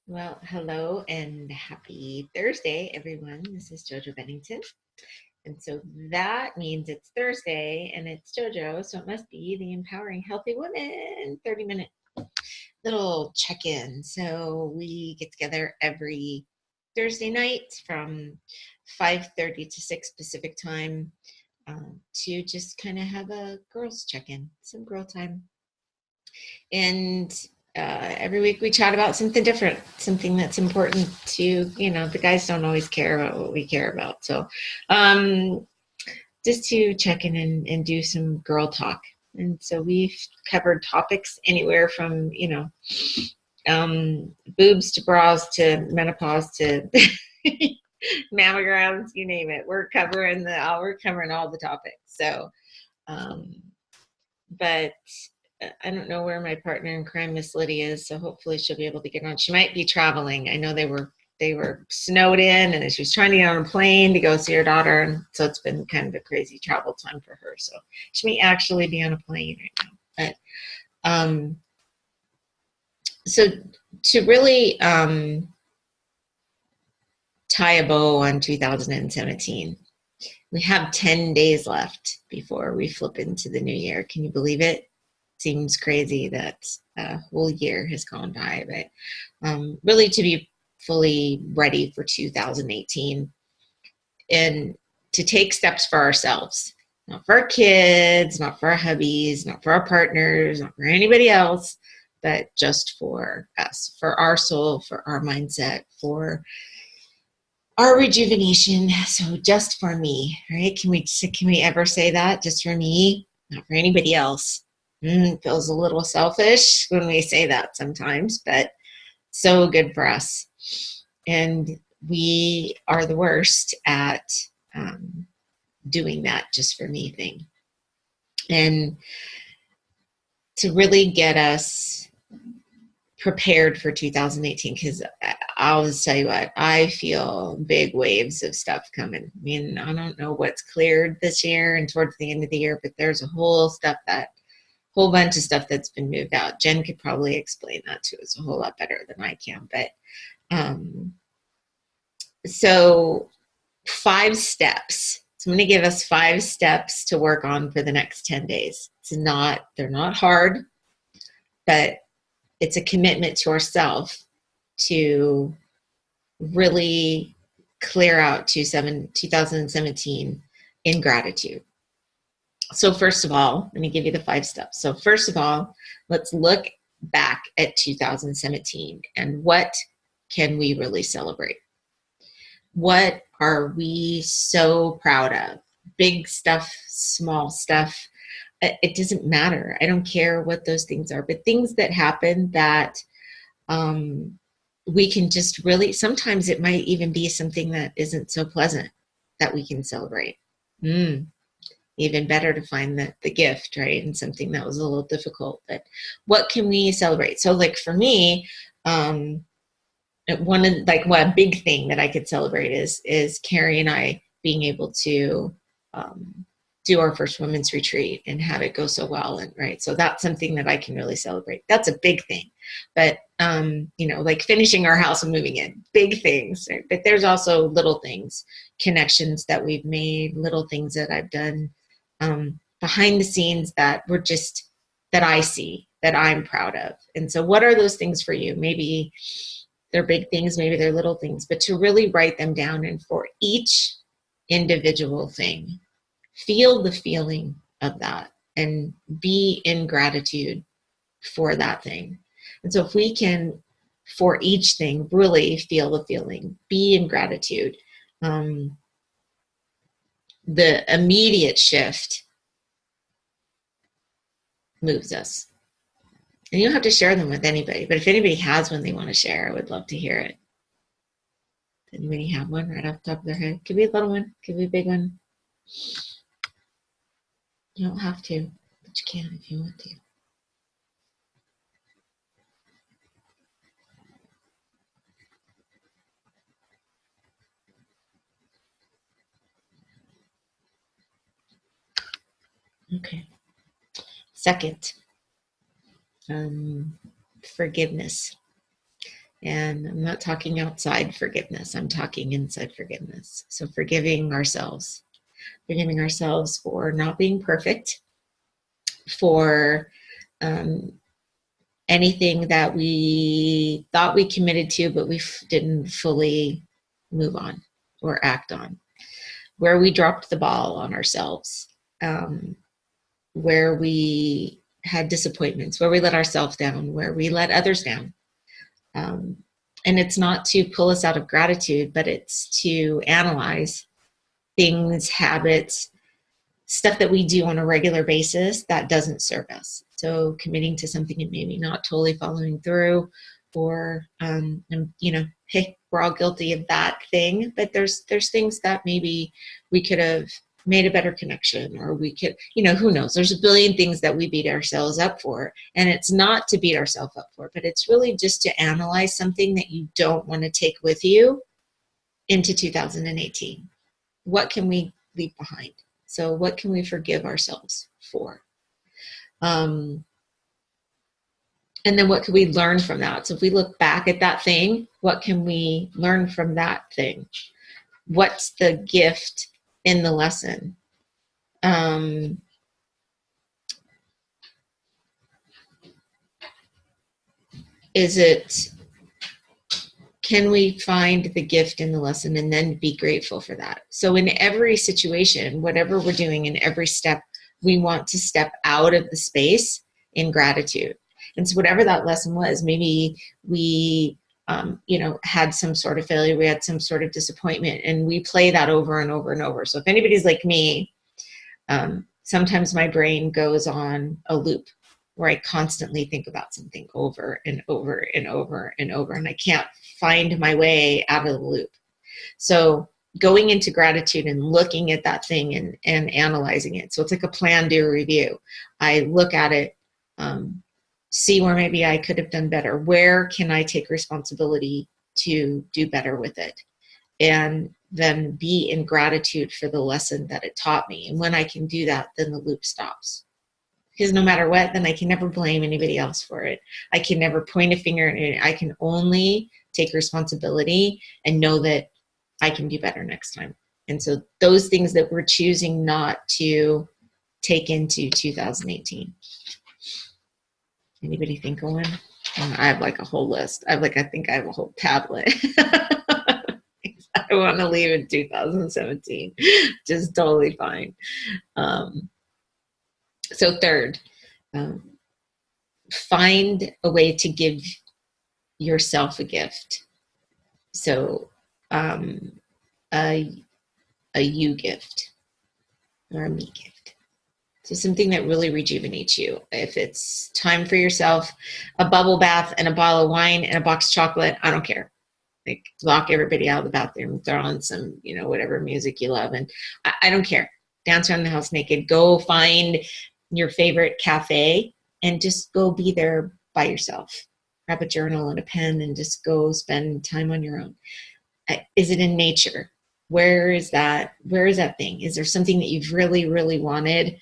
Well, hello and happy Thursday, everyone. This is JoJo Bennington. And so that means it's Thursday and it's JoJo. So it must be the Empowering Healthy Women 30-minute little check in. So we get together every Thursday night from 5:30 to 6 Pacific time to just kind of have a girls check in, some girl time. And every week we chat about something different, something that's important to, the guys don't always care about what we care about. So just to check in and do some girl talk. And so we've covered topics anywhere from, boobs to bras to menopause to mammograms, you name it. We're covering all the topics. So, but I don't know where my partner in crime, Miss Lydia, is, so hopefully she'll be able to get on. She might be traveling. I know they were snowed in, and she was trying to get on a plane to go see her daughter, and so it's been kind of a crazy travel time for her. So she may actually be on a plane right now. But so to really tie a bow on 2017, we have 10 days left before we flip into the new year. Can you believe it? Seems crazy that a whole year has gone by, but really to be fully ready for 2018 and to take steps for ourselves, not for our kids, not for our hubbies, not for our partners, not for anybody else, but just for us, for our soul, for our mindset, for our rejuvenation. So just for me, right? Can we ever say that? Just for me, not for anybody else. Feels a little selfish when we say that sometimes, but so good for us. And we are the worst at doing that just for me thing. And to really get us prepared for 2018, because I'll just tell you what, I feel big waves of stuff coming. I mean, I don't know what's cleared this year and towards the end of the year, but there's a whole bunch of stuff that's been moved out. Jen could probably explain that to us a whole lot better than I can. But so 5 steps. So I'm going to give us 5 steps to work on for the next 10 days. They're not hard, but it's a commitment to ourselves to really clear out 2017 in gratitude. So first of all, let me give you the 5 steps. So first of all, let's look back at 2017 and what can we really celebrate? What are we so proud of? Big stuff, small stuff. It doesn't matter. I don't care what those things are, but things that happen that we can just really, sometimes it might even be something that isn't so pleasant that we can celebrate. Even better to find the gift, right? And something that was a little difficult. But what can we celebrate? So like for me, one big thing that I could celebrate is Carrie and I being able to do our first women's retreat and have it go so well. And right. So that's something that I can really celebrate. That's a big thing. But like finishing our house and moving in, big things. Right? But there's also little things, connections that we've made, little things that I've done behind the scenes that I see, that I'm proud of. And so what are those things for you? Maybe they're big things, maybe they're little things, but to really write them down, and for each individual thing, feel the feeling of that and be in gratitude for that thing. And so if we can, for each thing, really feel the feeling, be in gratitude, the immediate shift moves us. And you don't have to share them with anybody, but if anybody has one they want to share, I would love to hear it. Does anybody have one right off the top of their head? Could be a little one, could be a big one. You don't have to, but you can if you want to. Okay. Second, forgiveness. And I'm not talking outside forgiveness, I'm talking inside forgiveness. So forgiving ourselves for not being perfect, for um, anything that we thought we committed to, but we didn't fully move on or act on, where we dropped the ball on ourselves, where we had disappointments, where we let ourselves down, where we let others down. Um, and it's not to pull us out of gratitude, but it's to analyze things, habits, stuff that we do on a regular basis that doesn't serve us. So committing to something and maybe not totally following through, or hey, we're all guilty of that thing, but there's things that maybe we could have made a better connection, or we could, who knows, there's a billion things that we beat ourselves up for, and it's not to beat ourselves up for, but it's really just to analyze something that you don't want to take with you into 2018. What can we leave behind? So what can we forgive ourselves for? And then what can we learn from that? So if we look back at that thing, what can we learn from that thing? What's the gift in the lesson? Can we find the gift in the lesson and then be grateful for that? So in every situation, whatever we're doing, in every step, we want to step out of the space in gratitude. And so whatever that lesson was, maybe we had some sort of failure, we had some sort of disappointment, and we play that over and over and over. So if anybody's like me, sometimes my brain goes on a loop where I constantly think about something over and over and over and over, and I can't find my way out of the loop. So going into gratitude and looking at that thing and analyzing it. So it's like a plan, do, review. I look at it, see where maybe I could have done better. Where can I take responsibility to do better with it? And then be in gratitude for the lesson that it taught me. And when I can do that, then the loop stops. Because no matter what, then I can never blame anybody else for it. I can never point a finger at it. I can only take responsibility and know that I can do better next time. And so those things that we're choosing not to take into 2018. Anybody think of one? I have like a whole list. I think I have a whole tablet. I want to leave in 2017. Just totally fine. So third, find a way to give yourself a gift. So a you gift or a me gift. So something that really rejuvenates you. If it's time for yourself, a bubble bath and a bottle of wine and a box of chocolate, I don't care. Like lock everybody out of the bathroom, throw on some, whatever music you love. And I don't care. Dance around the house naked. Go find your favorite cafe and just go be there by yourself. Grab a journal and a pen and just go spend time on your own. Is it in nature? Where is that thing? Is there something that you've really, really wanted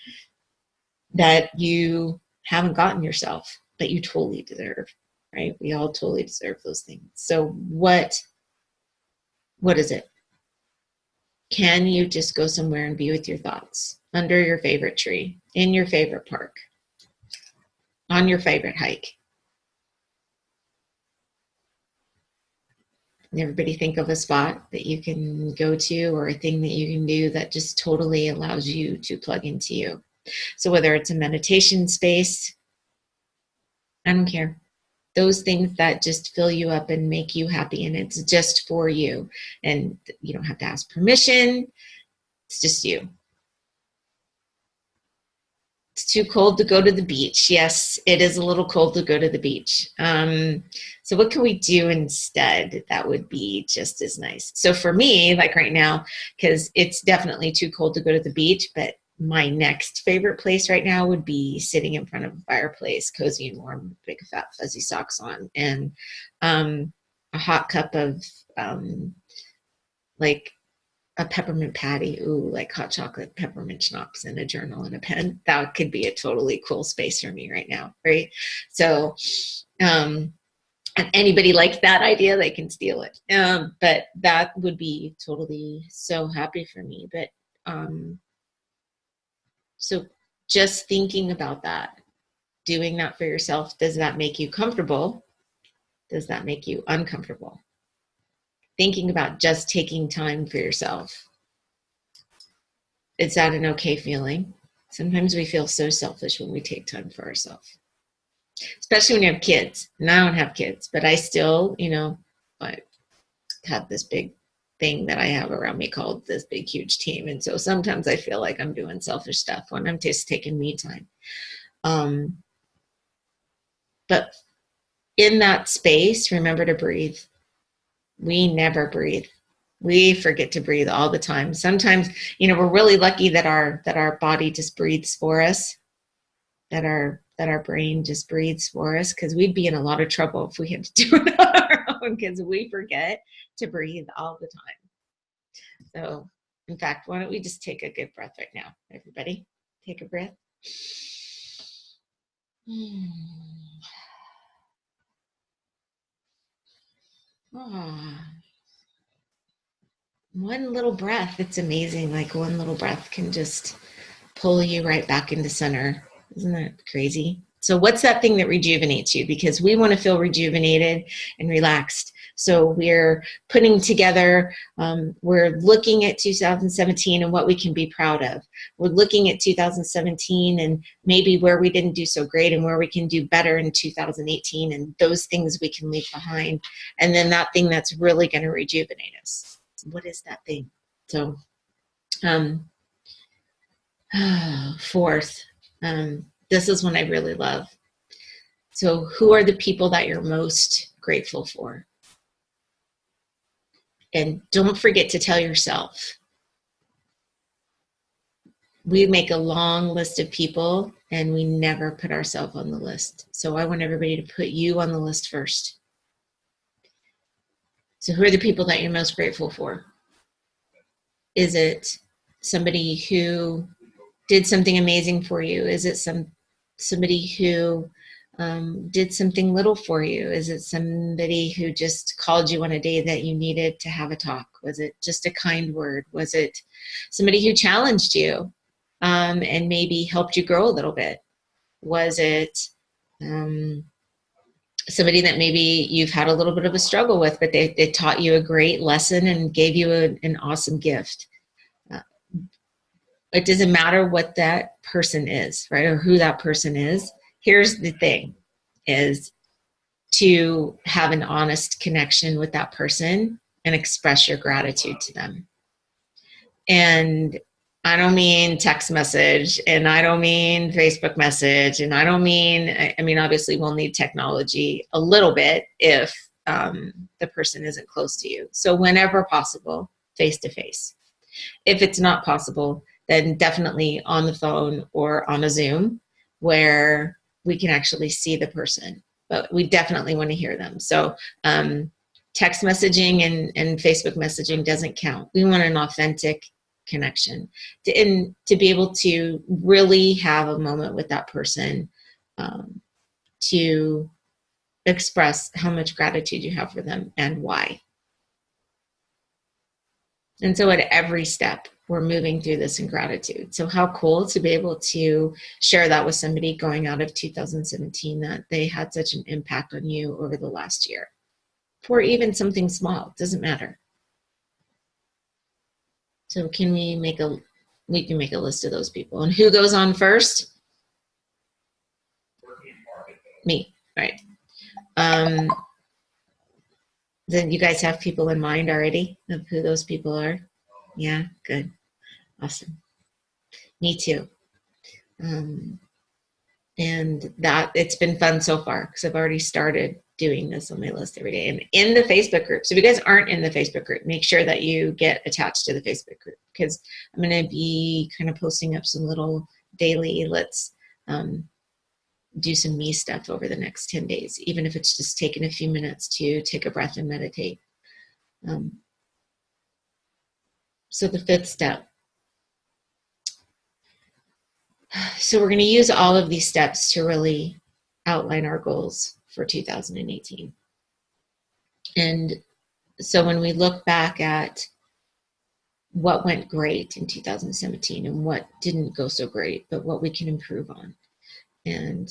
that you haven't gotten yourself, but you totally deserve, right? We all totally deserve those things. So what is it? Can you just go somewhere and be with your thoughts under your favorite tree, in your favorite park, on your favorite hike? And everybody think of a spot that you can go to or a thing that you can do that just totally allows you to plug into you. So whether it's a meditation space, I don't care. Those things that just fill you up and make you happy, and it's just for you. And you don't have to ask permission. It's just you. It's too cold to go to the beach. Yes, it is a little cold to go to the beach. So what can we do instead that would be just as nice? So for me, like right now, because it's definitely too cold to go to the beach, but my next favorite place right now would be sitting in front of a fireplace, cozy and warm, big fat fuzzy socks on, and a hot cup of like a peppermint patty, like hot chocolate peppermint schnapps, and a journal and a pen. That could be a totally cool space for me right now, right? So And anybody likes that idea, they can steal it. But that would be totally so happy for me. But so just thinking about that, doing that for yourself, does that make you comfortable? Does that make you uncomfortable? Thinking about just taking time for yourself. Is that an okay feeling? Sometimes we feel so selfish when we take time for ourselves, especially when you have kids. And I don't have kids, but I still, I have this big thing that I have around me called this big, huge team. And so sometimes I feel like I'm doing selfish stuff when I'm just taking me time. But in that space, remember to breathe. We never breathe. We forget to breathe all the time. Sometimes, we're really lucky that our body just breathes for us, that our brain just breathes for us, because we'd be in a lot of trouble if we had to do it on our own, because we forget to breathe all the time. So, in fact, why don't we just take a good breath right now, everybody? Take a breath. One little breath, it's amazing. Like one little breath can just pull you right back into center. Isn't that crazy? So what's that thing that rejuvenates you? Because we want to feel rejuvenated and relaxed. So we're putting together, we're looking at 2017 and what we can be proud of. We're looking at 2017 and maybe where we didn't do so great and where we can do better in 2018, and those things we can leave behind. And then that thing that's really going to rejuvenate us. What is that thing? So, fourth, this is one I really love. So who are the people that you're most grateful for? And don't forget to tell yourself. We make a long list of people and we never put ourselves on the list. So I want everybody to put you on the list first. So who are the people that you're most grateful for? Is it somebody who did something amazing for you? Is it somebody who did something little for you? Is it somebody who just called you on a day that you needed to have a talk? Was it just a kind word? Was it somebody who challenged you and maybe helped you grow a little bit? Was it somebody that maybe you've had a little bit of a struggle with, but they taught you a great lesson and gave you an awesome gift? It doesn't matter what that person is, right? Or who that person is. Here's the thing, is to have an honest connection with that person and express your gratitude to them. And I don't mean text message, and I don't mean Facebook message, and I mean, obviously we'll need technology a little bit if the person isn't close to you. So whenever possible, face to face. If it's not possible, then definitely on the phone or on a Zoom where we can actually see the person. But we definitely want to hear them. So text messaging and Facebook messaging doesn't count. We want an authentic connection and to be able to really have a moment with that person to express how much gratitude you have for them and why. And so at every step, we're moving through this in gratitude. So how cool to be able to share that with somebody going out of 2017, that they had such an impact on you over the last year. For even something small, it doesn't matter. So can we can make a list of those people. And who goes on first? Me, right. Then you guys have people in mind already of who those people are? Yeah, good. Awesome. Me too. And that it's been fun so far because I've already started doing this on my list every day. And in the Facebook group, so if you guys aren't in the Facebook group, make sure that you get attached to the Facebook group, because I'm going to be kind of posting up some little daily, let's do some me stuff over the next 10 days, even if it's just taking a few minutes to take a breath and meditate. So the fifth step. So we're going to use all of these steps to really outline our goals for 2018. And so when we look back at what went great in 2017 and what didn't go so great, but what we can improve on, and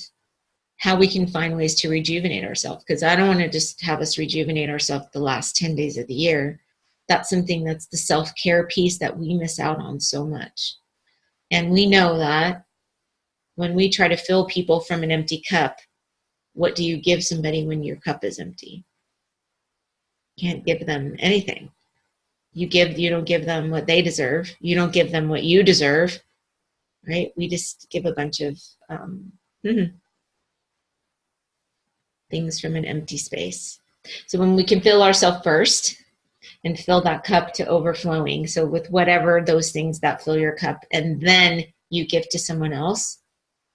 how we can find ways to rejuvenate ourselves. Because I don't want to just have us rejuvenate ourselves the last 10 days of the year. That's something that's the self-care piece that we miss out on so much. And we know that when we try to fill people from an empty cup, what do you give somebody when your cup is empty? You can't give them anything. You don't give them what they deserve. You don't give them what you deserve, right? We just give a bunch of things from an empty space. So when we can fill ourselves first and fill that cup to overflowing, so with whatever those things that fill your cup, and then you give to someone else,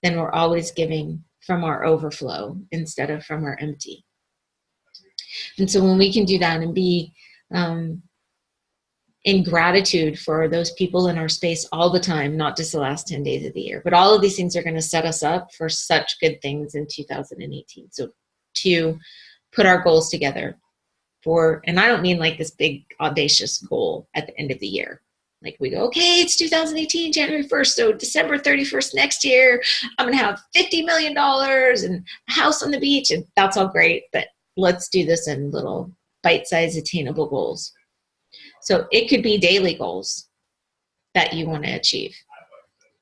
then we're always giving from our overflow instead of from our empty. And so when we can do that and be in gratitude for those people in our space all the time, not just the last 10 days of the year, but all of these things are going to set us up for such good things in 2018. So to put our goals together for, and I don't mean like this big audacious goal at the end of the year. Like we go, okay, it's 2018, January 1st. So December 31st next year, I'm going to have $50 million and a house on the beach. And that's all great. But let's do this in little bite-sized attainable goals. So it could be daily goals that you want to achieve.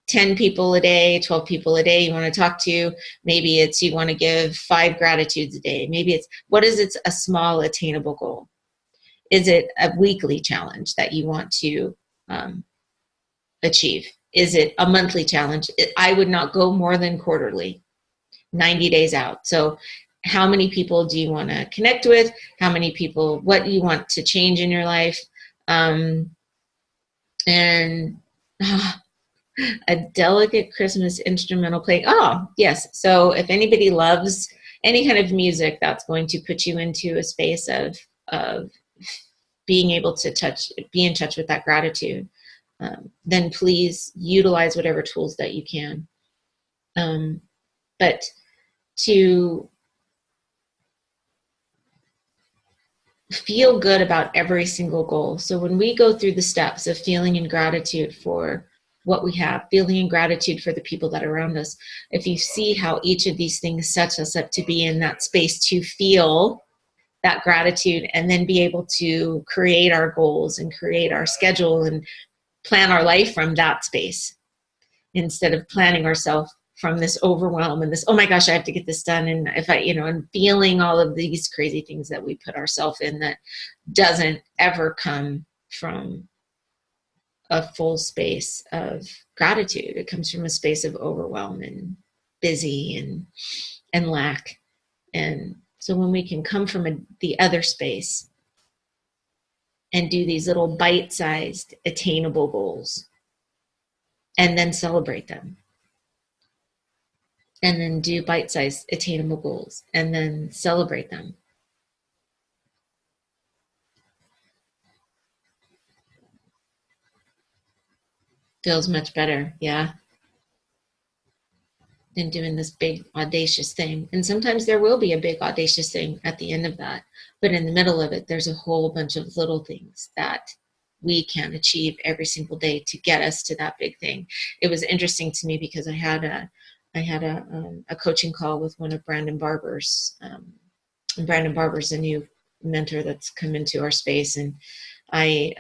10 people a day, 12 people a day you want to talk to. Maybe it's you want to give 5 gratitudes a day. Maybe it's, what is it, a small attainable goal? Is it a weekly challenge that you want to achieve? Is it a monthly challenge? I would not go more than quarterly, 90 days out. So how many people do you want to connect with? How many people, what do you want to change in your life? A delicate Christmas instrumental playing. Oh, yes. So if anybody loves any kind of music that's going to put you into a space of being able to be in touch with that gratitude, then please utilize whatever tools that you can. But to feel good about every single goal. So when we go through the steps of feeling in gratitude for what we have, feeling in gratitude for the people that are around us, if you see how each of these things sets us up to be in that space to feel that gratitude and then be able to create our goals and create our schedule and plan our life from that space instead of planning ourselves from this overwhelm and this, oh my gosh, I have to get this done. And if I, and feeling all of these crazy things that we put ourselves in that doesn't ever come from a full space of gratitude. It comes from a space of overwhelm and busy and lack. And so when we can come from the other space and do these little bite-sized attainable goals and then celebrate them, and then do bite-sized attainable goals and then celebrate them. Feels much better, yeah, than doing this big audacious thing. And sometimes there will be a big audacious thing at the end of that, but in the middle of it, there's a whole bunch of little things that we can achieve every single day to get us to that big thing. It was interesting to me because I had a coaching call with one of Brandon Barber's. Brandon Barber's a new mentor that's come into our space, and I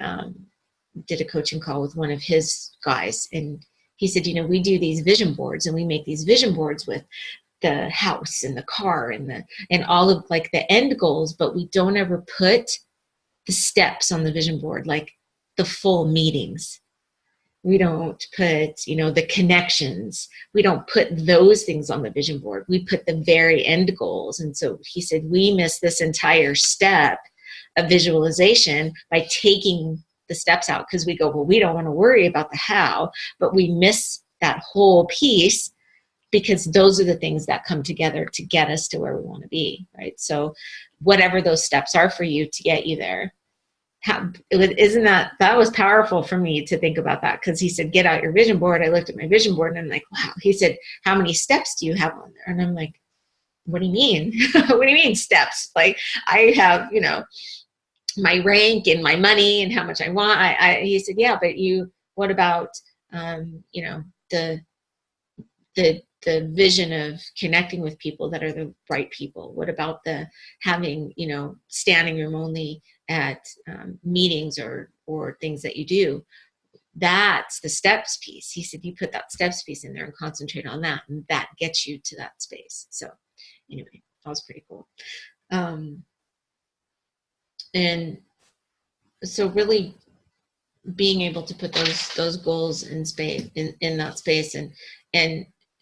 did a coaching call with one of his guys, and he said, we do these vision boards, and we make these vision boards with the house and the car and all of like the end goals, but we don't ever put the steps on the vision board, like the full meetings. We don't put, the connections. We don't put those things on the vision board. We put the very end goals. And so he said, we miss this entire step of visualization by taking the steps out, because we go, well, we don't want to worry about the how, but we miss that whole piece because those are the things that come together to get us to where we want to be, right? So whatever those steps are for you to get you there, that was powerful for me to think about that, because he said, get out your vision board. I looked at my vision board and I'm like, wow. He said, how many steps do you have on there? And I'm like, what do you mean? What do you mean steps? Like I have, my rank and my money and how much I want. He said, yeah, but what about, the, the vision of connecting with people that are the right people? What about the having, standing room only at meetings or things that you do? That's the steps piece. He said, you put that steps piece in there and concentrate on that, and that gets you to that space. So anyway, that was pretty cool. And so really being able to put those goals in space in that space, and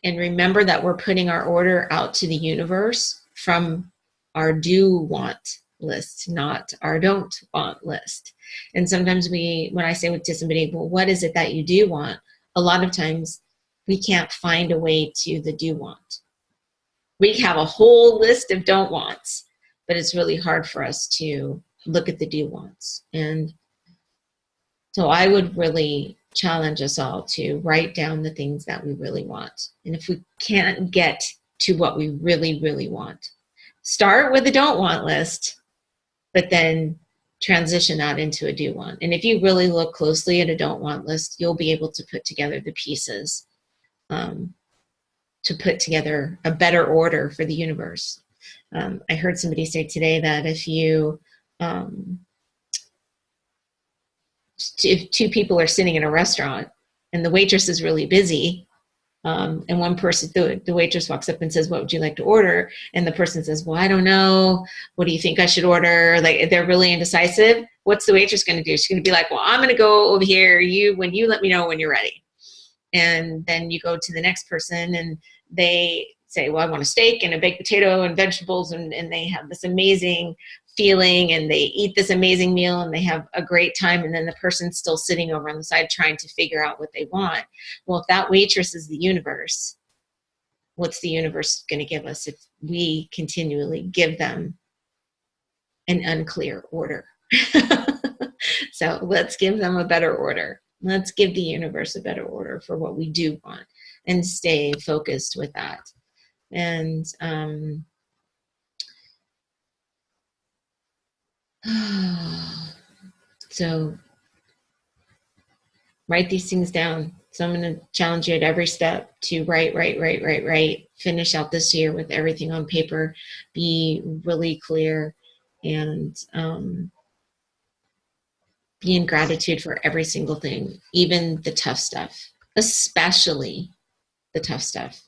remember that we're putting our order out to the universe from our do want list, not our don't want list. And sometimes when I say to somebody, well, what is it that you do want? A lot of times we can't find a way to the do want. We have a whole list of don't wants, but it's really hard for us to look at the do wants. And so I would really challenge us all to write down the things that we really want. And if we can't get to what we really, really want, start with a don't want list, but then transition that into a do want. And if you really look closely at a don't want list, you'll be able to put together the pieces to put together a better order for the universe. I heard somebody say today that if two people are sitting in a restaurant and the waitress is really busy, and one person, the waitress walks up and says, what would you like to order? And the person says, well, I don't know. What do you think I should order? Like, they're really indecisive. What's the waitress going to do? She's going to be like, well, I'm going to go over here. When you let me know when you're ready. And then you go to the next person and they say, well, I want a steak and a baked potato and vegetables. And they have this amazing feeling and they eat this amazing meal and they have a great time. And then the person's still sitting over on the side trying to figure out what they want. Well, if that waitress is the universe, what's the universe going to give us if we continually give them an unclear order? So let's give them a better order. Let's give the universe a better order for what we do want and stay focused with that. And so write these things down. So I'm going to challenge you at every step to write, finish out this year with everything on paper, be really clear, and be in gratitude for every single thing, even the tough stuff, especially the tough stuff,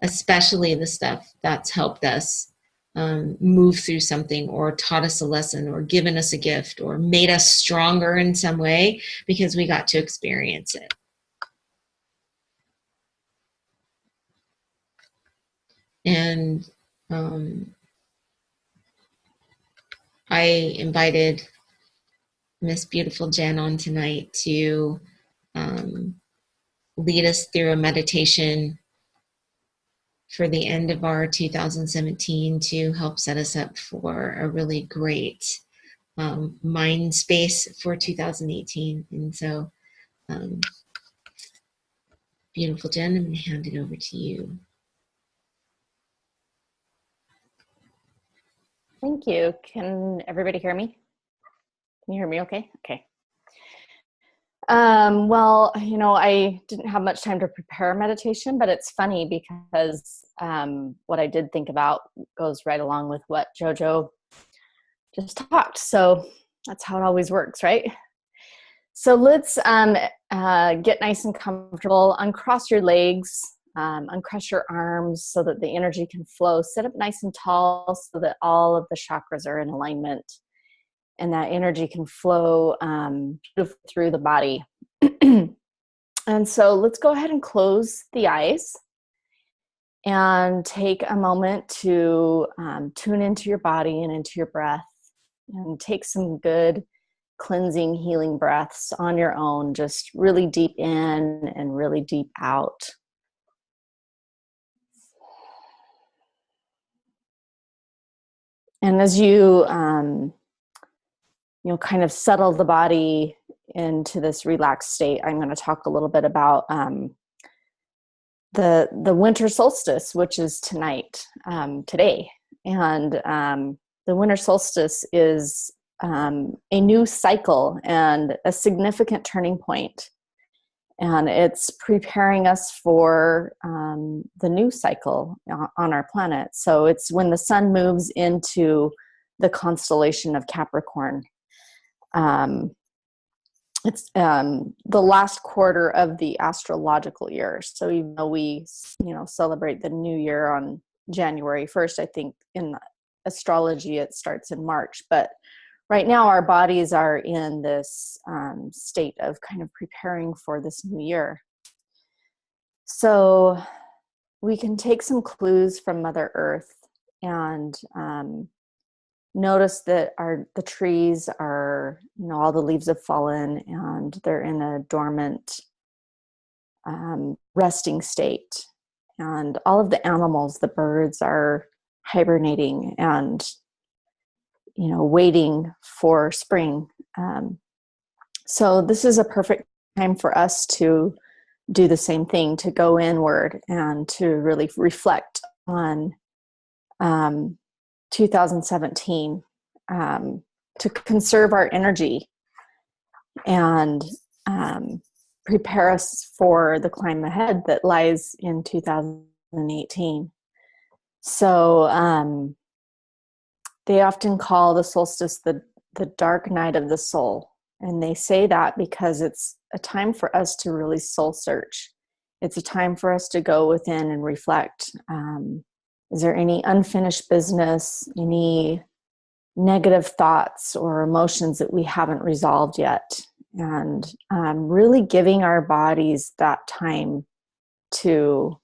especially the stuff that's helped us move through something or taught us a lesson or given us a gift or made us stronger in some way because we got to experience it. And I invited Miss Beautiful Jen on tonight to lead us through a meditation for the end of our 2017 to help set us up for a really great mind space for 2018. And so, beautiful Jen, I'm going to hand it over to you. Thank you. Can everybody hear me? Can you hear me okay? Okay. Well, I didn't have much time to prepare a meditation, but it's funny because what I did think about goes right along with what JoJo just talked. So that's how it always works, right? So let's get nice and comfortable. Uncross your legs, uncross your arms so that the energy can flow. Sit up nice and tall so that all of the chakras are in alignment. And that energy can flow through the body. And so let's go ahead and close the eyes and take a moment to tune into your body and into your breath and take some good cleansing, healing breaths on your own, just really deep in and really deep out. And as you kind of settle the body into this relaxed state, I'm going to talk a little bit about the winter solstice, which is tonight, today. And the winter solstice is a new cycle and a significant turning point. And it's preparing us for the new cycle on our planet. So it's when the sun moves into the constellation of Capricorn. It's the last quarter of the astrological year. So even though we, celebrate the new year on January 1st, I think in astrology it starts in March. But right now our bodies are in this state of kind of preparing for this new year. So we can take some clues from Mother Earth and notice that the trees are, all the leaves have fallen and they're in a dormant resting state. And all of the animals, the birds, are hibernating and, waiting for spring. So this is a perfect time for us to do the same thing, to go inward and to really reflect on 2017, to conserve our energy and prepare us for the climb ahead that lies in 2018. So they often call the solstice the dark night of the soul. And they say that because it's a time for us to really soul search. It's a time for us to go within and reflect. Is there any unfinished business, any negative thoughts or emotions that we haven't resolved yet? And really giving our bodies that time to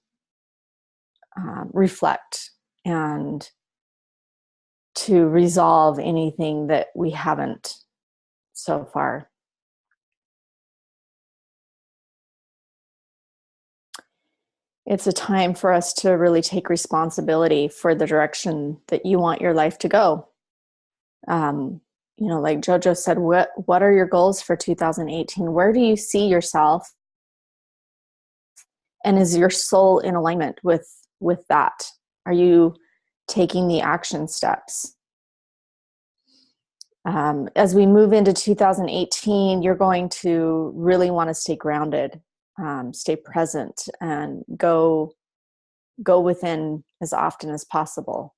reflect and to resolve anything that we haven't so far. It's a time for us to really take responsibility for the direction that you want your life to go. Like Jojo said, what are your goals for 2018? Where do you see yourself? And is your soul in alignment with that? Are you taking the action steps? As we move into 2018, you're going to really want to stay grounded, stay present, and go within as often as possible.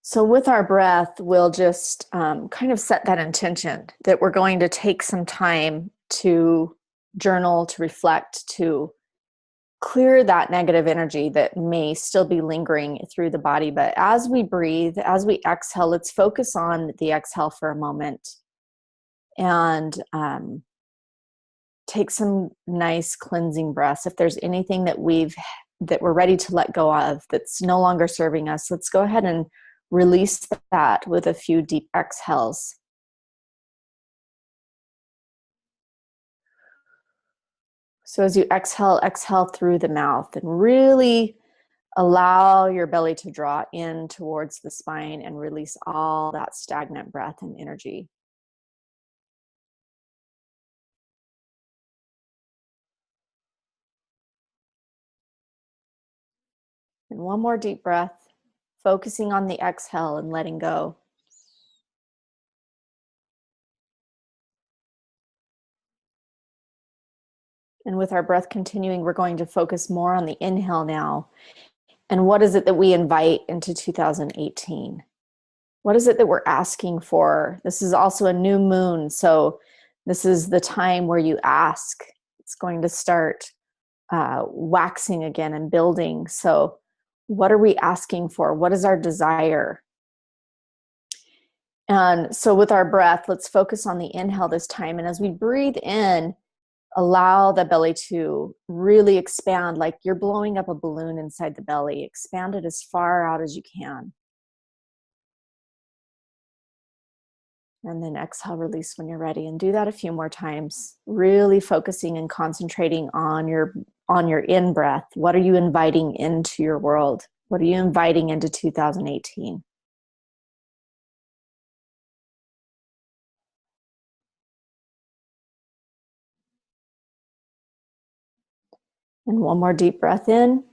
So with our breath, we'll just kind of set that intention that we're going to take some time to journal, to reflect, to clear that negative energy that may still be lingering through the body. But as we breathe, as we exhale, let's focus on the exhale for a moment and take some nice cleansing breaths. If there's anything that we're ready to let go of that's no longer serving us, let's go ahead and release that with a few deep exhales. So as you exhale through the mouth and really allow your belly to draw in towards the spine and release all that stagnant breath and energy. And one more deep breath, focusing on the exhale and letting go. And with our breath continuing, we're going to focus more on the inhale now. And what is it that we invite into 2018? What is it that we're asking for? This is also a new moon, so this is the time where you ask. It's going to start waxing again and building. So what are we asking for? What is our desire? And so with our breath, let's focus on the inhale this time. And as we breathe in, allow the belly to really expand, like you're blowing up a balloon inside the belly. Expand it as far out as you can. And then exhale, release when you're ready. And do that a few more times, really focusing and concentrating on your in-breath. What are you inviting into your world? What are you inviting into 2018? And one more deep breath in.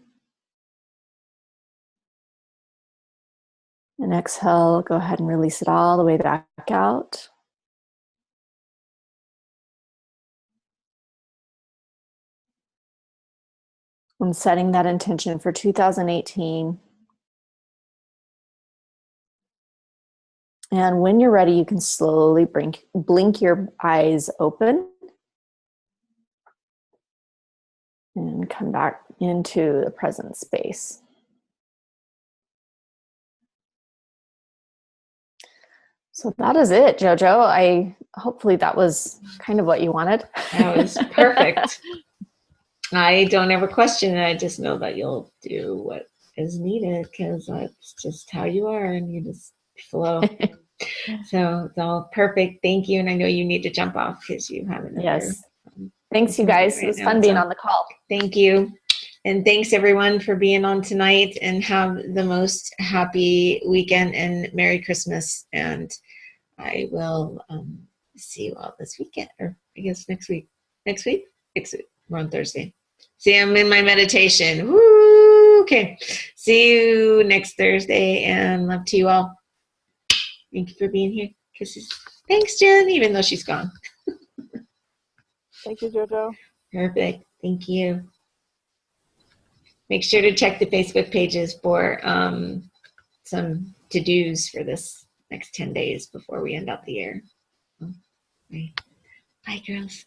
And exhale, go ahead and release it all the way back out. And setting that intention for 2018. And when you're ready, you can slowly blink your eyes open and come back into the present space. So that is it, Jojo. Hopefully that was kind of what you wanted. That was perfect. I don't ever question it. I just know that you'll do what is needed because that's just how you are and you just flow. So it's all perfect. Thank you. And I know you need to jump off because you have another. Yes. Thanks, you guys. Right, it was fun being on the call. Thank you. And thanks everyone for being on tonight, and have the most happy weekend and Merry Christmas. And I will see you all this weekend, or I guess next week. Next week? We're on Thursday. See, I'm in my meditation. Woo! Okay. See you next Thursday, and love to you all. Thank you for being here. Kisses. Thanks, Jen, even though she's gone. Thank you, Jojo. Perfect. Thank you. Make sure to check the Facebook pages for some to-dos for this next 10 days before we end out the year. Bye, girls.